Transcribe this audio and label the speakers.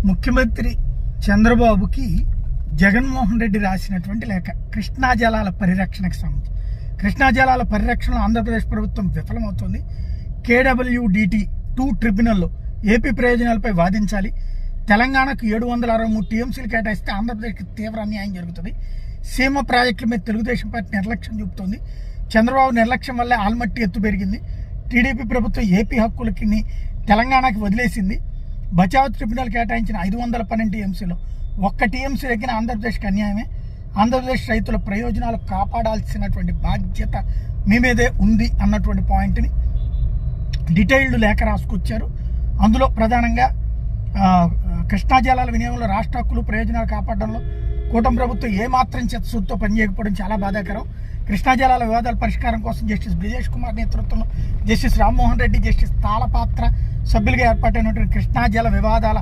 Speaker 1: ముఖ్యమంత్రి చంద్రబాబుకి జగన్మోహన్ రెడ్డి రాసినటువంటి లేఖ కృష్ణా జలాల పరిరక్షణకు సంబంధించి. కృష్ణా జలాల పరిరక్షణలో ఆంధ్రప్రదేశ్ ప్రభుత్వం విఫలమవుతోంది. KWDT2 ట్రిబ్యునల్లో AP ప్రయోజనాలపై వాదించాలి. తెలంగాణకు 763 టీఎంసీలు కేటాయిస్తే ఆంధ్రప్రదేశ్కి తీవ్ర అన్యాయం జరుగుతుంది. సీమ ప్రాజెక్టుల మీద తెలుగుదేశం పార్టీ నిర్లక్ష్యం చూపుతోంది. చంద్రబాబు నిర్లక్ష్యం వల్లే ఆల్మట్టి ఎత్తు పెరిగింది. టీడీపీ ప్రభుత్వం ఏపీ హక్కులకి తెలంగాణకి వదిలేసింది. బచావ్ ట్రిబ్యునల్ కేటాయించిన 512 టీఎంసీలో 1 టీఎంసీ దగ్గర ఆంధ్రప్రదేశ్కి అన్యాయమే. ఆంధ్రప్రదేశ్ రైతుల ప్రయోజనాలు కాపాడాల్సినటువంటి బాధ్యత మీ మీదే ఉంది అన్నటువంటి పాయింట్ని డీటెయిల్డ్ లేఖ రాసుకొచ్చారు. అందులో ప్రధానంగా కృష్ణా జలాల వినియోగంలో రాష్ట్ర హక్కులు ప్రయోజనాలు కాపాడడంలో కూటమి ప్రభుత్వం ఏమాత్రం చిత్తశుద్ధితో పనిచేయకపోవడం చాలా బాధాకరం. కృష్ణా జలాల వివాదాల పరిష్కారం కోసం జస్టిస్ బ్రిజేష్ కుమార్ నేతృత్వంలో జస్టిస్ రామ్మోహన్ రెడ్డి, జస్టిస్ తాళపాత్ర సభ్యులుగా ఏర్పాటైనటువంటి కృష్ణా జల వివాదాల